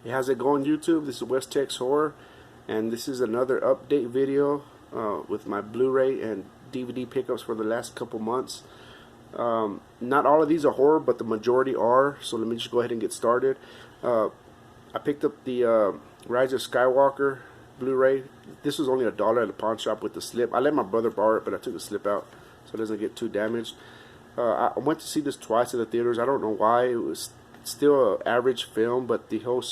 Hey, how's it going, YouTube? This is West Tex Horror, and this is another update video with my Blu-ray and DVD pickups for the last couple months. Not all of these are horror, but the majority are, so let me just go ahead and get started. I picked up the Rise of Skywalker Blu-ray. This was only $1 at the pawn shop with the slip. I let my brother borrow it, but I took the slip out so it doesn't get too damaged. I went to see this twice at the theaters. I don't know why. It was still an average film, but the whole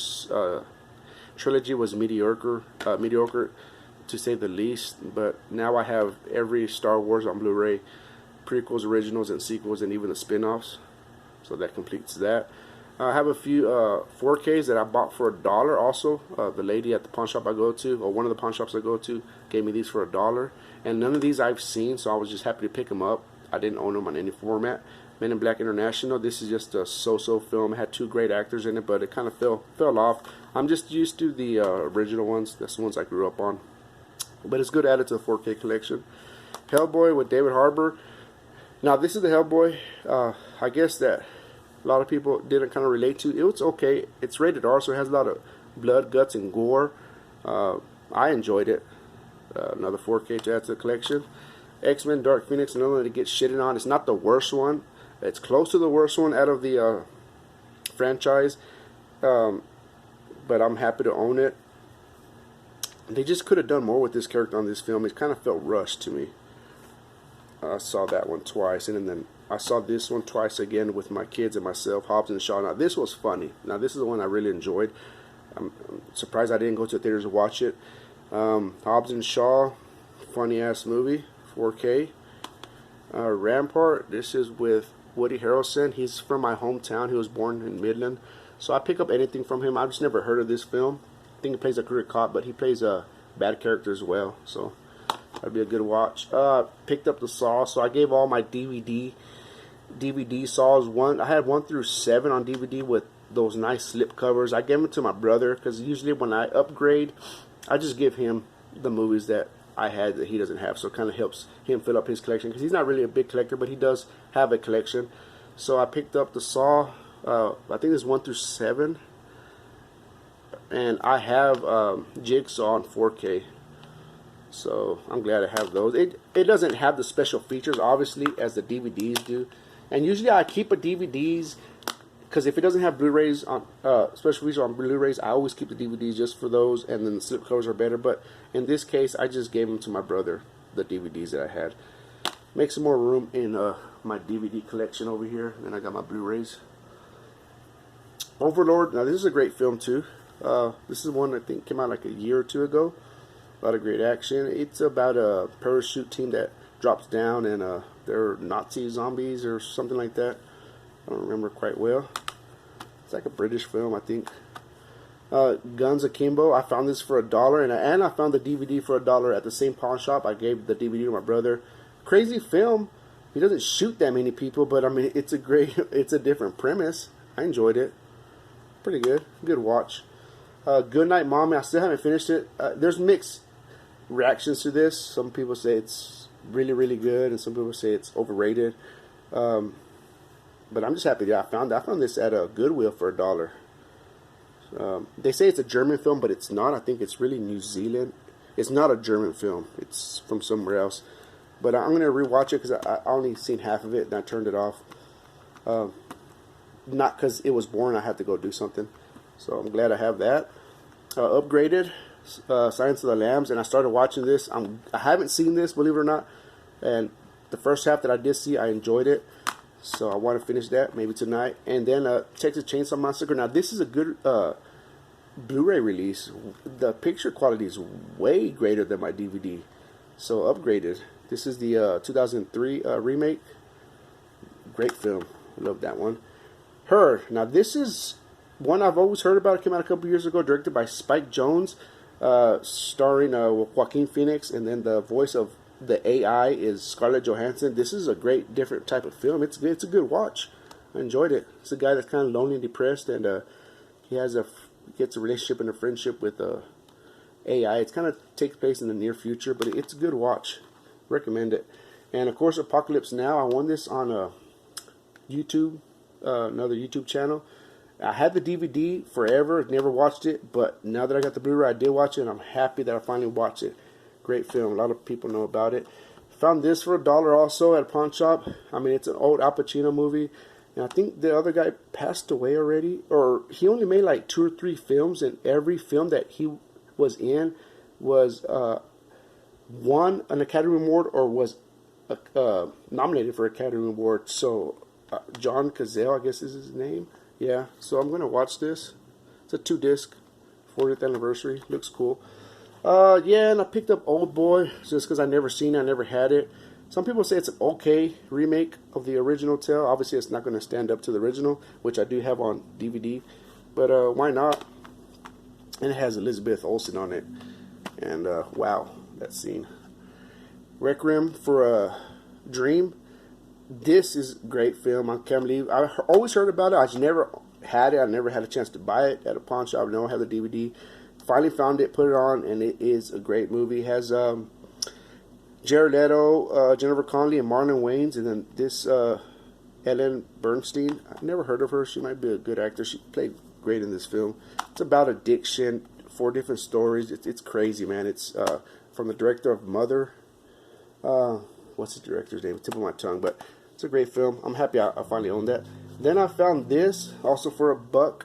trilogy was mediocre to say the least. But now I have every Star Wars on Blu-ray, prequels, originals, and sequels, and even the spin-offs, so that completes that. I have a few 4Ks that I bought for $1 also. The lady at the pawn shop I go to, or one of the pawn shops I go to, gave me these for $1, and none of these I've seen, so I was just happy to pick them up. I didn't own them on any format. Men in Black International, this is just a so-so film. It had two great actors in it, but it kind of fell off. I'm just used to the original ones. That's the ones I grew up on. But it's good added to the 4K collection. Hellboy with David Harper. Now, this is the Hellboy. I guess that a lot of people didn't kind of relate to. It was okay. It's rated R, so it has a lot of blood, guts, and gore. I enjoyed it. Another 4K to add to the collection. X-Men Dark Phoenix, another one to get shitted on. It's not the worst one. It's close to the worst one out of the franchise, but I'm happy to own it. They just could have done more with this character on this film. It kind of felt rushed to me. I saw that one twice, and then I saw this one twice again with my kids and myself, Hobbs and Shaw. Now, this was funny. Now, this is the one I really enjoyed. I'm surprised I didn't go to the theaters to watch it. Hobbs and Shaw, funny-ass movie, 4K. Rampart, this is with Woody Harrelson. He's from my hometown. He was born in Midland, so I pick up anything from him. I've just never heard of this film. I think he plays a career cop, but he plays a bad character as well, so that'd be a good watch. Picked up the Saw, so I gave all my DVD Saws. I had 1 through 7 on DVD with those nice slip covers. I gave them to my brother because usually when I upgrade, I just give him the movies that I had that he doesn't have, so it kind of helps him fill up his collection, because he's not really a big collector, but he does have a collection. So I picked up the Saw, I think it's 1 through 7, and I have Jigsaw on 4K, so I'm glad I have those. It doesn't have the special features, obviously, as the DVDs do, and usually I keep a DVDs, because if it doesn't have Blu-rays on special features on Blu-rays, I always keep the DVDs just for those, and then the slip covers are better. But in this case, I just gave them to my brother, the DVDs that I had. Make some more room in my DVD collection over here. Then I got my Blu-rays. Overlord. Now, this is a great film too. This is one I think came out like a year or two ago. A lot of great action. It's about a parachute team that drops down, and they're Nazi zombies or something like that. I don't remember quite well. It's like a British film, I think. Guns of Kimbo. I found this for $1, and I found the DVD for $1 at the same pawn shop. I gave the DVD to my brother. Crazy film. He doesn't shoot that many people, but I mean, it's a different premise. I enjoyed it. Pretty good. Good watch. Good Night Mommy. I still haven't finished it. There's mixed reactions to this. Some people say it's really, really good, and some people say it's overrated. But I'm just happy that I found this at a Goodwill for $1. They say it's a German film, but it's not. I think it's really New Zealand. It's not a German film. It's from somewhere else. But I'm going to rewatch it because I only seen half of it and I turned it off. Not because it was boring. I had to go do something. So I'm glad I have that. Upgraded, Silence of the Lambs, and I started watching this. I haven't seen this, believe it or not. And the first half that I did see, I enjoyed it. So I want to finish that maybe tonight. And then Texas Chainsaw Massacre. Now, this is a good Blu-ray release. The picture quality is way greater than my DVD. So upgraded. This is the 2003 remake. Great film. I love that one. Her. Now, this is one I've always heard about. It came out a couple years ago. Directed by Spike Jonze. Starring Joaquin Phoenix. And then the voice of the AI is Scarlett Johansson. This is a great, different type of film. It's a good watch. I enjoyed it. It's a guy that's kind of lonely and depressed, and he gets a relationship and a friendship with AI. It's kind of takes place in the near future, but it's a good watch. Recommend it. And of course, Apocalypse Now. I won this on YouTube, another YouTube channel, I had the DVD forever, never watched it, but now that I got the Blu-ray, I did watch it, and I'm happy that I finally watched it. Great film. A lot of people know about it. Found this for $1 also at a pawn shop. I mean, it's an old Al Pacino movie, and I think the other guy passed away already, or he only made like 2 or 3 films, and every film that he was in was won an Academy Award or was nominated for an Academy Award. So John Cazale, I guess is his name. Yeah, so I'm going to watch this. It's a 2-disc, 40th anniversary. Looks cool. Yeah, and I picked up Old Boy just because I never seen it. I never had it. Some people say it's an okay remake of the original tale. Obviously, it's not going to stand up to the original, which I do have on DVD. But why not? And it has Elizabeth Olsen on it. And wow, that scene. Requiem for a Dream. This is a great film. I can't believe I always heard about it. I just never had it. I never had a chance to buy it at a pawn shop. I don't have the DVD. Finally found it, put it on, and it is a great movie. It has Jared Leto, Jennifer Connelly, and Marlon Wayans, and then this Ellen Bernstein. I've never heard of her. She might be a good actor. She played great in this film. It's about addiction, 4 different stories. It's crazy, man. It's from the director of Mother. What's the director's name? Tip of my tongue, but it's a great film. I'm happy I finally owned that. Then I found this also for $1.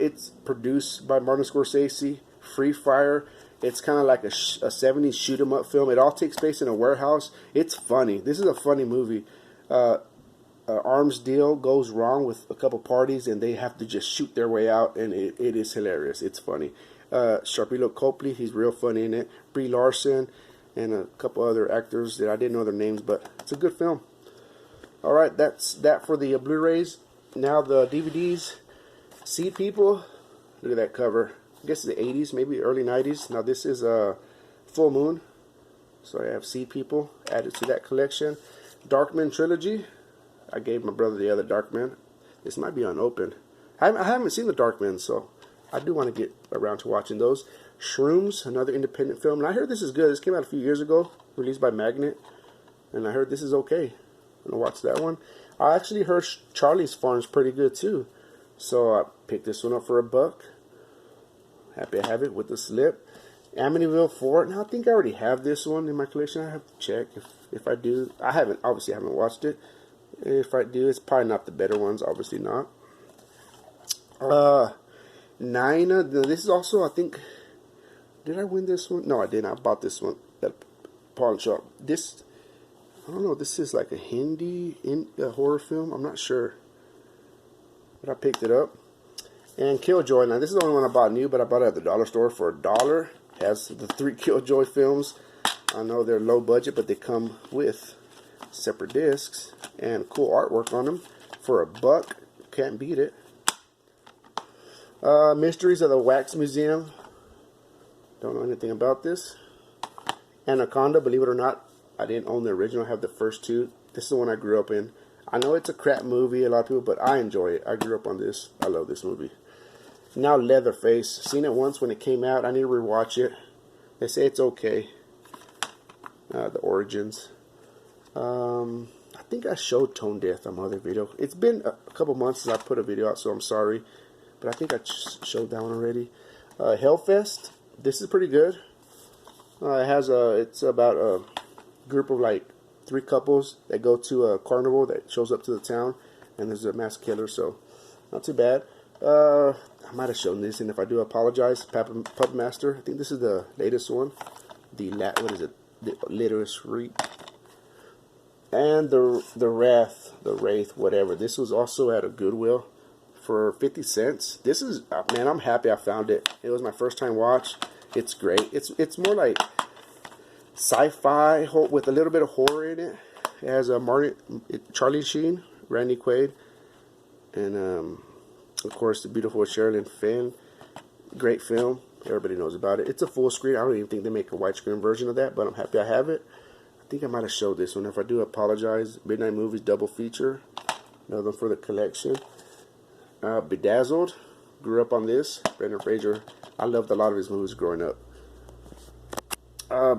It's produced by Martin Scorsese. Free Fire. It's kind of like a 70s shoot 'em up film. It all takes place in a warehouse. It's funny. This is a funny movie. Arms deal goes wrong with a couple parties, and they have to just shoot their way out, and it is hilarious. It's funny. Sharpilo Copley, he's real funny in it. Brie Larson, and a couple other actors that I didn't know their names, but it's a good film. Alright, that's that for the Blu-rays. Now the DVDs. Seed People. Look at that cover. I guess it's the 80s, maybe early 90s. Now this is Full Moon. So I have Seed People added to that collection. Darkman Trilogy. I gave my brother the other Darkman. This might be unopened. I haven't seen the Darkman, so I do want to get around to watching those. Shrooms, another independent film. And I heard this is good. This came out a few years ago, released by Magnet. And I heard this is okay. I'm going to watch that one. I actually heard Charlie's Farm's pretty good too. So I picked this one up for $1. Happy I have it with the slip. Amityville 4. Now I think I already have this one in my collection. I have to check if I do. Obviously I haven't watched it. If I do, it's probably not the better ones. Obviously not. Nina. This is also, I think, did I win this one? No, I didn't. I bought this one at pawn shop. This, I don't know. This is like a Hindi horror film. I'm not sure, but I picked it up. And Killjoy. Now this is the only one I bought new, but I bought it at the dollar store for $1. Has the 3 Killjoy films. I know they're low budget, but they come with separate discs and cool artwork on them for $1. Can't beat it. Mysteries of the Wax Museum. Don't know anything about this. Anaconda, believe it or not, I didn't own the original. I have the first 2. This is the one I grew up in. I know it's a crap movie, a lot of people, but I enjoy it. I grew up on this. I love this movie. Now Leatherface. Seen it once when it came out. I need to rewatch it. They say it's okay. The origins. I think I showed Tone Death on my other video. It's been a couple months since I put a video out, so I'm sorry. But I think I showed that one already. Hellfest. This is pretty good. It's about a group of like 3 couples that go to a carnival that shows up to the town, and there's a mass killer, so not too bad. I might have shown this, and if I do, apologize. Puppet Master. I think this is the latest one. What is it? The Literacy. And the Wraith, whatever. This was also at a Goodwill for 50 cents. This is, man, I'm happy I found it. It was my first time watch. It's great. It's more like sci-fi with a little bit of horror in it. It has Charlie Sheen, Randy Quaid, and of course the beautiful Sherilyn Fenn. Great film. Everybody knows about it. It's a full screen. I don't even think they make a widescreen version of that, but I'm happy I have it. I think I might have showed this one. If I do, apologize. Midnight Movies double feature. Another one for the collection. Bedazzled. Grew up on this. Brendan Fraser. I loved a lot of his movies growing up.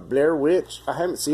Blair Witch. I haven't seen it.